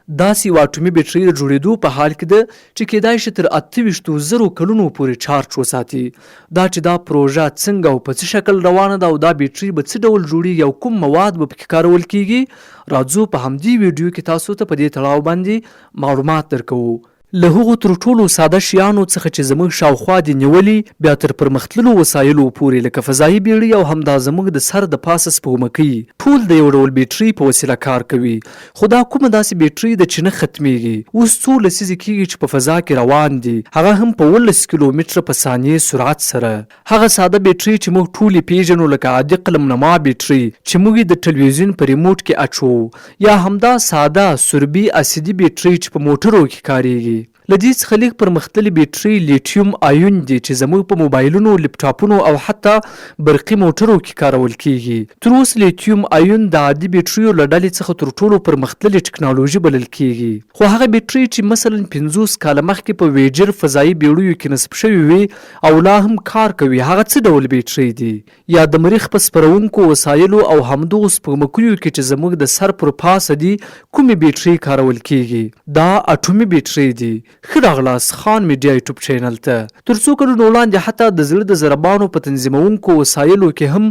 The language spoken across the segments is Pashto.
داسې یو اټومي بیټرۍ د جوړېدو په حال کې ده چې کیدای شي تر 28,000 کلونو پورې چارج وساتي. دا چې دا پروژه څنګه او په څه شکل روانه ده او دا بیټرۍ به څه ډول جوړیږي او کوم مواد به پکې کارول کیږي، راځو په همدې ویډیو کې تاسو ته په دې تړاو باندې معلومات درکوو. له هغو تر ټولو ساده شیانو څخه چې زموږ شاوخوا دي نیولي بیا تر پرمختللو وسایلو پورې لکه فضایي بیړۍ او همدا زموږ د سر د پاسه سپوږمکۍ ټول د یو ډول بیټرۍ په وسیله کار کوي. خو دا کومه داسې بیټرۍ ده چې نه ختمیږي. اوس څو لسیزې کیږي چې په فضا کې روان دي، هغه هم په 18 کیلومتره په ثانیې سرعت سره. هغه ساده بیټرۍ چې موږ ټول یې پیژنو لکه عادي قلم نما بیټرۍ چې موږ د ټلویزیون په ریموټ کې اچوو، یا همدا ساده سربي اسیدي بیټرۍ چې په موټرو کې کاریږي. له دې څخه لږ پرمختللې بیټرۍ لیتیوم آیون دي چې زموږ په موبایلونو، لپټاپونو او حتی برقي موټرو کې کارول کیږي. تر اوسه لیتیوم آیون د عادي بیټریو له ډلې څخه تر ټولو پرمختللې ټکنالوژي بلل کیږي. خو هغه بیټرۍ چې مثلا 50 کاله مخکې په ویجر فضایي بیړیو کې نصب شوي وي او لا هم کار کوي، هغه څه ډول بیټرۍ دي؟ یا د مریخ په سپرونکو وسایلو او همدغو سپوږمکیو کې چې زموږ د سر پر پاسه دي کومې بیټرۍ کارول کیږي؟ دا اټومي بیټرۍ دي. ښه راغلاست خان میډیا یوټیوب چینل ته. تر څو کلونو وړاندې حتی د زړه د ضربانو په تنظیمونکو وسایلو کې هم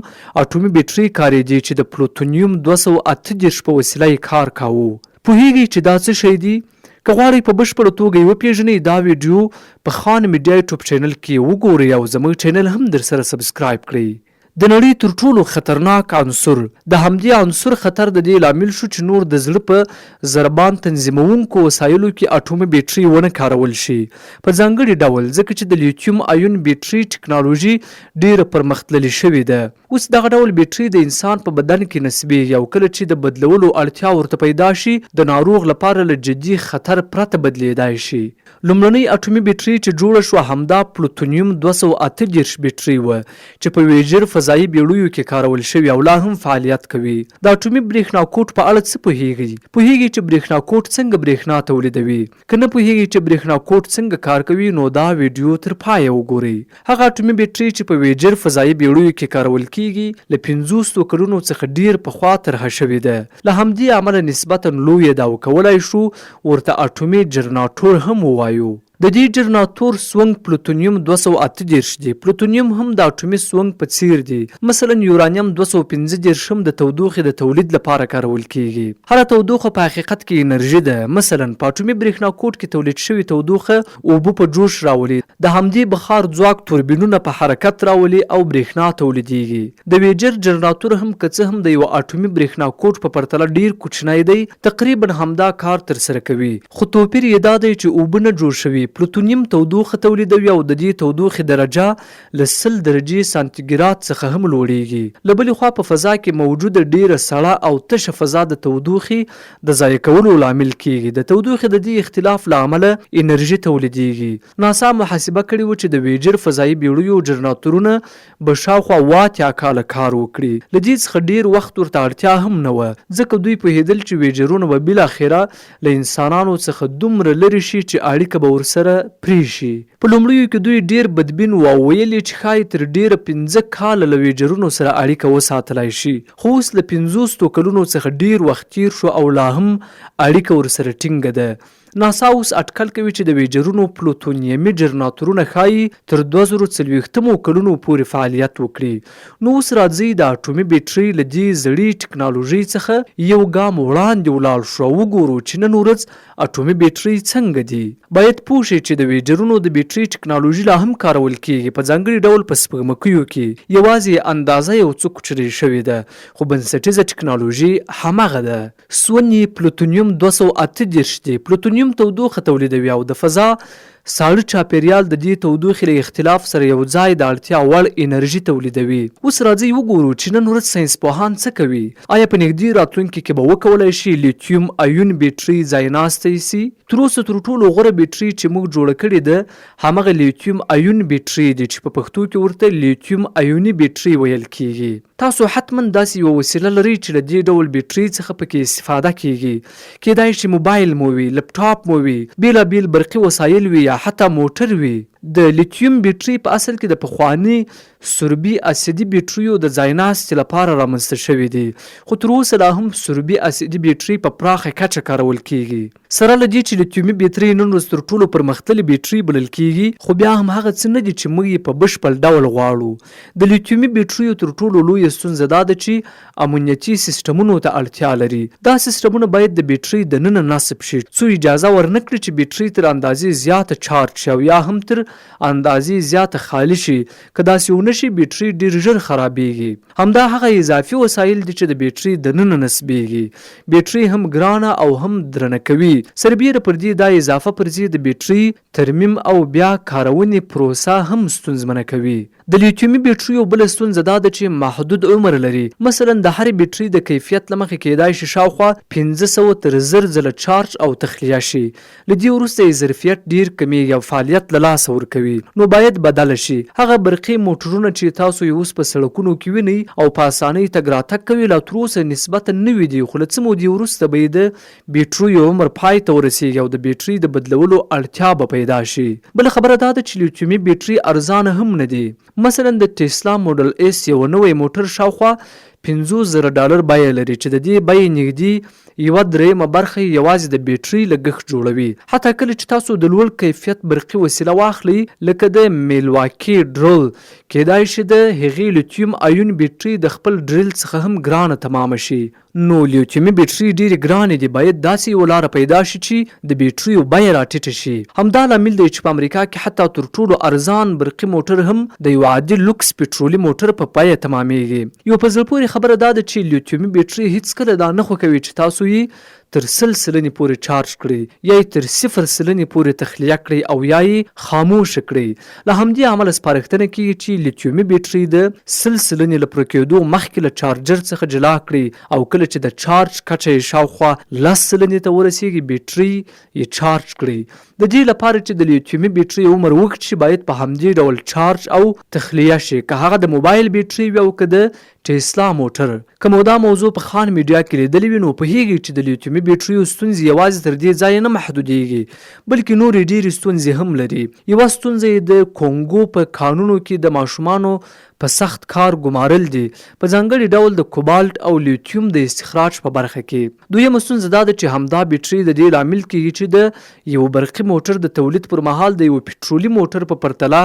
اټومي بیټرۍ کارېدې چې د پلوتونیم 238 په وسیله یې کار کاوه. پوهیږئ چې دا څه شی دی؟ که غواړئ په بشپړه توګه یې وپېژنئ دا ویډیو په خان میډیا یوټیوب چینل کې وګورئ او زموږ چینل هم درسره سبسکرایب کړئ. د نړۍ تر ټولو خطرناک عنصر د همدې عنصر خطر د دې لامل شو چې نور د زړه په ضربان تنظیمونکو وسایلو کې اټومي بیټرۍ ونه کارول شي په ځانګړي ډول، ځکه چې د لیتیوم آیون بیټرۍ ټکنالوژي ډیره پرمختللې شوې ده. اوس دغه ډول بیټرۍ د انسان په بدن کې نصبېږي او کله چې د بدلولو اړتیا ورته پیدا شي د ناروغ لپاره له جدي خطر پرته بدلیدای شي. لومړنۍ اټومي بیټرۍ چې جوړه شوه همدا پلوتونیم 238 بیټرۍ وه چې په ویجر فضایي بیړیو کې کارول شوي او لا هم فعالیت کوي. د اټومي برېښنا کوټ په اړه څه پوهیږئ؟ پوهیږئ چې برېښنا کوټ څنګه برېښنا تولیدوي؟ که نه پوهیږئ چې برېښنا کوټ څنګه کار کوي نو دا ویډیو تر پایه وګورئ. هغه اټومي بیټرۍ چې په ویجر فضایي بیړیو کې کارول کیږي له 50 کلونو څخه ډیر پخوا طرحه شوې ده. له همدې امله نسبتا لویه ده او کولی شو ورته اټومي جنراتور هم ووایو. د دې جنراتور سونګ پلوتونیم 238 دی. پلوتونیم هم د اټومي سونګ په څیر دی. مثلا یورانیم 215 هم د تودوخې د تولید لپاره کارول کیږي. هر تودوخه په حقیقت کې انرژي ده. مثلا په اټومي برېښنا کوټ کې تولید شوی تودوخه اوبه په جوش راولي، د همدې بخار ځواک توربینونه په حرکت راولي او برېښنا تولیدیږي. د ویجر جنراتور هم که څه هم د یو اټومي برېښنا کوټ په پرتله ډیر کوچنی دی، تقریبا همدا کار ترسره کوي. خو توپیر یې دا دی چې اوبه نه جوړ شوي. پلوتونیم تودوخه تولیدوي او د دې تودوخې درجه له 100 درجې سانتیګراد څخه هم لوړیږي. له بلې خوا په فضا کې موجوده ډیره سړه او تشه فضا د تودوخې د ضایع کولو لامل کیږي. د تودوخې د دې اختلاف له امله انرژي تولیدیږي. ناسا محاسبه کړې و چې د ویجر فضایي بیړیو جنراتورونه به شاوخوا 80 کاله کار وکړي. له دې څخه ډیر وخت ورته اړتیا هم نه وه، ځکه دوی پوهېدل چې ویجرونه به بالاخره له انسانانو څخه دومره لرې شي چې اړیکه به ورسره پریشي. په لومړیو کې دوی ډیر بدبین و او ویل چې ښایي تر ډیره 15 کاله له ویجرونو سره اړیکه وساتلی شي. خو اوس له 50 کلونو څخه ډیر وخت تیر شو او لا هم اړیکه ورسره ټینګه ده. ناسا اوس اټکل کوي چې د ویجرونو پلوتونیمي جنراتورونه ښایي تر 2040 کلونو پورې فعالیت وکړي. نو اوس راځئ د اټومي بیټرۍ له دې زړې ټکنالوژۍ څخه یو ګام وړاندې ولاړ شو او وګورو چې نن ورځ اټومي بیټرۍ څنګه دي. باید پوه شئ چې د ویجرونو د بیټرۍ ټکنالوژي لا هم کارول کیږي په ځانګړي ډول په سپوږمکیو کې. یوازې اندازه یو څه کوچنۍ شوې ده خو بنسټیزه ټکنالوژي همغه ده. سونی پلوتونیم 238 دی. پلوتونیم تودوخه تولیدوي او د فضا ساړه چاپیریال د دې تودوخې له اختلاف سره یو ځای د اړتیا وړ انرژي تولیدوي. اوس راځئ وګورو چې نن ورځ ساینسپوهان څه کوي. آیا په نږدې راتلونکي کې به وکولی شي لیتیوم آیون بیټرۍ ځایناستی سي؟ تر اوسه تر ټولو غوره بیټرۍ چې موږ جوړه کړې ده همغه لیتیوم آیون بیټرۍ دی چې په پښتو کې ورته لیتیوم آیوني بیټرۍ ویل کیږي. تاسو حتما داسې یوه وسیله لرئ چې له دې ډول بیټرۍ څخه پکې استفاده کیږي. کیدای شي موبایل مو وي، لپټاپ مو وي، بیلابیل برقي وسایل وي یا حتی موټر وي. د لیتیوم بیټري په اصل کې د پخواني سوربي اسیدي بیټریو د ځای ناستې لپاره رامنځته شوي دي، خو تر اوسه لا هم سوربي اسیدي بیټري په پراخه کچه کارول کیږي. سره له دې چې لیتیومي بیټري نن ورځ تر ټولو پرمختللې بیټري بلل کیږي، خو بیا هم هغه څه نه دي چې موږ یې په بشپړ ډول غواړو. د لیتیومي بیټریو تر ټولو لویه ستونزه دا ده چې امنیتي سیستمونو ته اړتیا لري. دا سیستمونه باید د بیټري دننه نصب شي څو اجازه ورنکړي چې بیټري تر اندازې زیاته چارج شي او یا هم تر اندازې زیاته خالي شي. که داسې ونه شي بیټري ډیر ژر خرابېږي. همدا هغه اضافي وسایل دي چې د بیټري دننه نصبېږي. بیټري هم ګرانه او هم درنه کوي. سربیره پر دې دا اضافه پر ځای د بیټري ترمیم او بیا کارونې پروسه هم ستونزمنه کوي. د لیتیومي بیټریو بله ستونزه دا ده چې محدود عمر لري. مثلا د هرې بیټري د کیفیت له مخې کیدای شي شاوخوا 500 تر 1000 ځله چارج او تخلیه شي. له دې وروسته یې ظرفیت ډیر کمیږي او فعالیت له لاسه ورکوي. نو باید بدله شي. هغه برقي موټرونه چې تاسو یې اوس په سړکونو کې وینئ او په اسانۍ تګ راتګ کوي، لا تر اوسه نسبتا نوي دي، خو له څه مودې وروسته به یې د بیټریو عمر پای ته ورسیږي او د بیټري د بدلولو اړتیا به پیدا شي. بله خبره دا ده چې لیتیومي بیټري ارزانه هم نه دي. مثلا د ټیسلا موډل اس یو نوی موټر شاوخوا $50,000 بیه لري چې د دې بیې نږدې 1/3 برخه یوازې د بیټري لګښت جوړوي. حتی کله چې تاسو د لوړ کیفیت برقي وسیله واخلئ لکه د میلواکي ډرل، کیدای شي د هغې لیتیوم آیون بیټري د خپل ډرل څخه هم ګرانه تمامه شي. نو لیتیومي بیټري ډېرې ګرانې دي. باید داسې یوه لاره پیدا شي چې د بیټریو بیه راټیټه شي. همدا لامل دی چې په امریکا کې حتی تر ټولو ارزان برقي موټر هم د یو عادي لوکس پټرولي موټر په بیه تمامېږي. یو په زړه پورې خبره دا ده چې لیتیومي بیټري هیڅکله دا نه خوښوي چې تاسو یې تر 100 سلنې پورې چارج کړئ یا یې تر 0 سلنې پورې تخلیه کړئ او یا یې خاموش کړئ. له همدې امله سپارښتنه کیږي چې لیتیومي بیټري د 100 سلنې له پوره کېدو مخکې له چارجر څخه جلا کړئ او کله چې د چارج کچه یې شاوخوا 10 سلنې ته ورسیږي بیټري یې چارج کړئ. د دې لپاره چې د لیتیومي بیټري عمر اوږد شي باید په همدې ډول چارج او تخلیه شي، که هغه د موبایل بیټري وي او که د ټیسلا موټر. که مو دا موضوع په خان میډیا کې لیدلې وي نو پوهیږئ چې د لیتیومي بیټریو ستونزې یوازې تر دې ځایه نه محدودیږي بلکې نورې ډېرې ستونزې هم لري. یوه ستونزه یې د کونګو په کانونو کې د ماشومانو په سخت کار ګمارل دي، په ځانګړي ډول د کوبالت او لیتیوم د استخراج په برخه کې. دویمه ستونزه دا ده چې همدا بیټري د دې لامل کیږي چې د یو برقي موټر د تولید پر مهال د یو پټرولي موټر په پرتله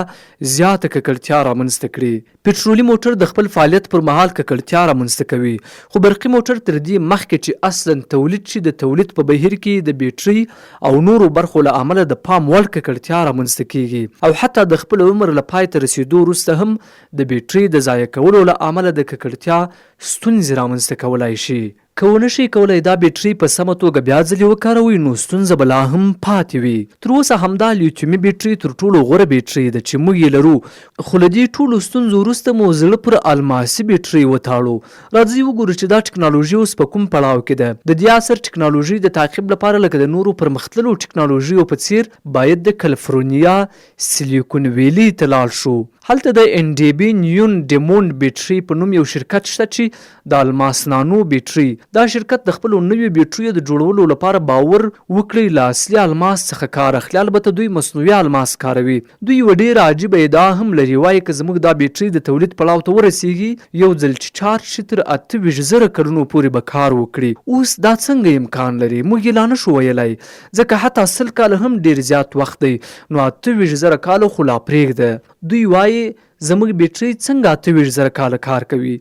زیاته ککړتیا رامنځته کړي. پټرولي موټر د خپل فعالیت پر مهال ککړتیا رامنځته کوي، خو برقي موټر تر دې مخکې چې اصلا تولید شي د تولید په بهیر کې د بیټري او نورو برخو له امله د پام وړ ککړتیا رامنځته کیږي او حتی د خپل عمر له پای ته رسیدو وروسته هم د بیټري د ضایع کولو له امله د ککړتیا ستونزې رامنځته کولای شي. که ونه شي کولای دا بیټري په سمه توګه بیا ځلې وکاروئ نو ستونزه به لا هم پاتې وي. تر اوسه همدا لیتیومي بیټري تر ټولو غوره بیټري ده چې موږ یې لرو، خو له دې ټولو ستونزو وروسته مو زړه پر الماسي بیټري وتاړو. راځئ وګورو چې دا ټکنالوژي اوس په کوم پړاو کې ده. د دې عصر ټکنالوژي د تعقیب لپاره لکه د نورو پرمختللو ټکنالوژیو په څیر باید د کالیفورنیا سیلیکون ویلي ته لاړ شو. هلته د NDB نیون ډیموند بیټري په نوم یو شرکت شته چې د الماس نانو بیټري. دا شرکت د خپلو نویو بیټریو د جوړولو لپاره باور وکړي له اصلي الماس څخه کار اخلي. البته دوی مصنوعي الماس کاروي. دوی یوه ډېره عجیبه ادعا هم لري، وایي که زموږ دا بیټري د تولید پړاو ته ورسیږي یو ځل چې چارج شي تر 28,000 کلونو پورې به کار وکړي. اوس دا څنګه امکان لري؟ موږ یې لا نه شو ویلی، ځکه حتی 100 کاله هم ډېر زیات وخت دی، نو 28,000 کاله خو لا پرېږده. دوی وایي زموږ بیټري څنګه 28,000 کاله کار کوي.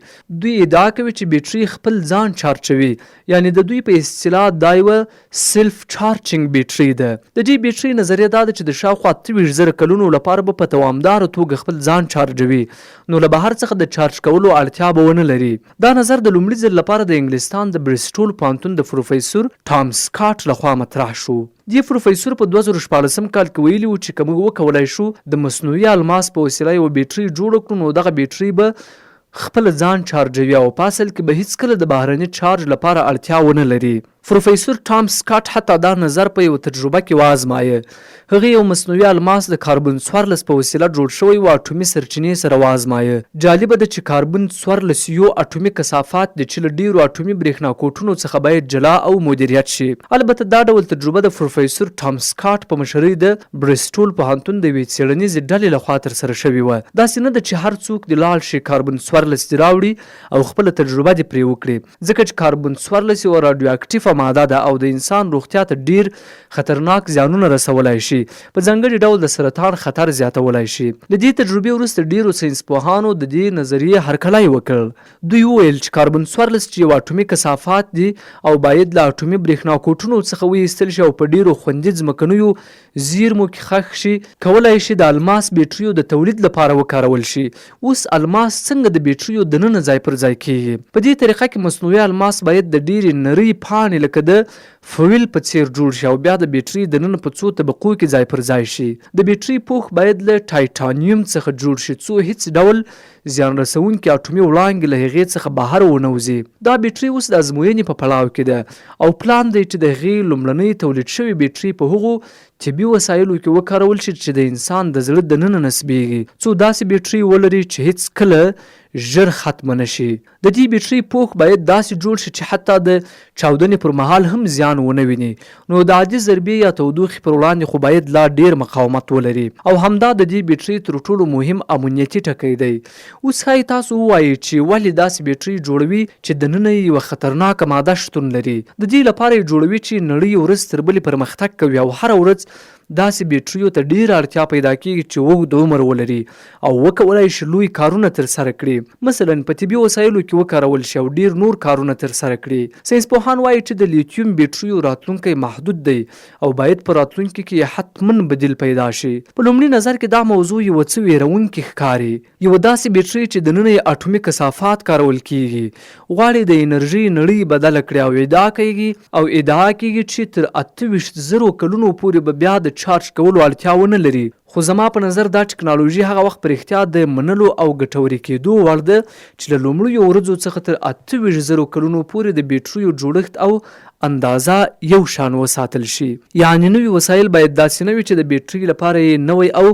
دوی ادعا کوي چې بیټري خپل ځان چارجوي، یعنی د دوی په اصطلاح دا یوه سیلف چارجینګ بیټري ده. د دې بیټري نظریه دا ده چې د شاوخوا 28,000 کلونو لپاره به په دوامداره توګه خپل ځان چارجوي، نو له بهر څخه د چارج کولو اړتیا به ونه لري. دا نظر د لومړي ځل لپاره د انګلستان د بریسټول پوهنتون د پروفیسور ټام سکاټ لخوا مطرح شو. دې پروفیسور په 2014 کال کې ویلي و چې که موږ وکولای شو د مصنوعي الماس په وسیله یوه بیټري جوړه کړو نو دغه بیټري به خپل ځان چارجوي او په اصل کې به هیڅکله د بهرني چارج لپاره اړتیا ونه لري. پروفیسور ټام سکاټ حتی دا نظر په یو تجربه کې وازمایه. هغه یو مصنوعي الماس د کاربن 14 په وسیله جوړ شوی و اټومي سرچینې سره وازمایه. جالبه ده چې کاربن 14 یو اټومي کثافات د چې له ډیرو اټومي برېښنا کوټونو څخه باید جلا او مدیریت شي. البته دا ډول تجربه د پروفیسور ټام سکاټ په مشرۍ د بریسټول پوهنتون د یوې څېړنیزې ډلې لخوا ترسره شوې وه. داسې نه ده چې هر څوک دې لاړ شي کاربن 14 دې راوړي او خپله تجربه دې پرې وکړي، ځکه چې کاربن 14 یوه راډیو اکټیفه ماده ده او د انسان روغتیا ته ډیر خطرناک زیانونه رسولی شي، په ځانګړي ډول د سرطان خطر زیاتولی شي. له دې تجربې وروسته ډیرو ساینسپوهانو د دې نظریې هرکلی وکړ. دوی وویل چې کاربن 14 چې یو اټومي کثافات دي او باید له اټومي برېښنا کوټونو څخه وایستل شي او په ډیرو خوندي ځمکنیو زیرمو کې ښخ شي، کولی شي د الماس بیټریو د تولید لپاره وکارول شي. اوس الماس څنګه د بیټریو دننه ځای پر ځای کیږي؟ په دې طریقه کې مصنوعي الماس باید د ډیرې نرۍ پاڼې لکه د فویل په څیر جوړ شي او بیا د بیټرۍ دننه په څو طبقو کې ځای پر ځای شي. د بیټرۍ پوښ باید له ټایټانیم څخه جوړ شي څو هیڅ ډول زیان رسونکي اټومي وړانګې له هغې څخه بهر ونوځي. دا بیټرۍ اوس د ازموینې په پړاو کې ده او پلان دی چې د هغې لومړنۍ تولید شوې بیټرۍ په هغو طبي وسایلو کې وکارول شي چې د انسان د زړه دننه نصبیږي، څو داسې بیټرۍ ولري چې هیڅ کله ژر ختمه نشي. د دې بیټرۍ پوښ باید داسې جوړ شي چې حتی د چاودنې پر مهال هم زیان ونه ویني، نو د عادي ضربې یا تودوخې پر وړاندې خو باید لا ډیر مقاومت ولري. او همدا د دې بیټرۍ تر ټولو مهم امنیتي ټکی دی. اوس ښایي تاسو ووایئ چې ولې داسې بیټرۍ جوړوي چې دننه یې یوه خطرناکه ماده شتون لري؟ د دې لپاره یې جوړوي چې نړۍ ورځ تر بلې پرمختګ کوي او هره ورځ داسې بیټریو ته ډیره اړتیا پیدا کیږي چې اوږد عمر ولري او وکولای شي لوی کارونه ترسره کړي، مثلا په طبي وسایلو کې وکارول شي او ډیر نور کارونه ترسره کړي. ساینسپوهان وایي چې د لیتیوم بیټریو راتلونکی محدود دی او باید په راتلونکي کې حتمن بدیل پیدا شي. په لومړي نظر کې دا موضوع یو څه ویرونکې ښکاري. یو داسې بیټرۍ چې دننه یې اټومي کثافات کارول کیږي غواړي د انرژي نړۍ بدله کړي او ادعا کیږي چې تر 28,000 کلونو پورې به بیا د چارج کولو اړتیا ونه لري. خو زما په نظر دا ټکنالوژي هغه وخت پر اختیا د منلو او ګټوري کېدو وړ ده چې له لومړیو ورځو څخه تر 28,000 کلونو پورې د بیټریو جوړښت او اندازه یو شان وساتل شي. یعنی نوي وسایل باید داسې نه وي چې د بیټرۍ لپاره یې نوی او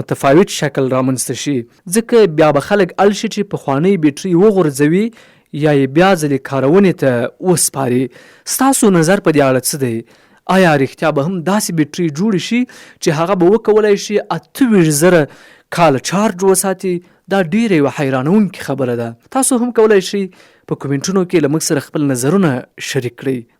متفاوت شکل رامنځته شي، ځکه بیا به خلک اړ شي چې پخوانۍ بیټرۍ وغورځوي یا یې بیا ځلې کارونې ته وسپاري. ستاسو نظر په دې اړه څه دی؟ آیا رښتیا به هم داسې بیټرۍ جوړې شي چې هغه به وکولای شي 28,000 کاله چارج وساتي؟ دا ډیره یوه حیرانونکې خبره ده. تاسو هم کولی شئ په کومنټونو کې له موږ سره خپل نظرونه شریک کړئ.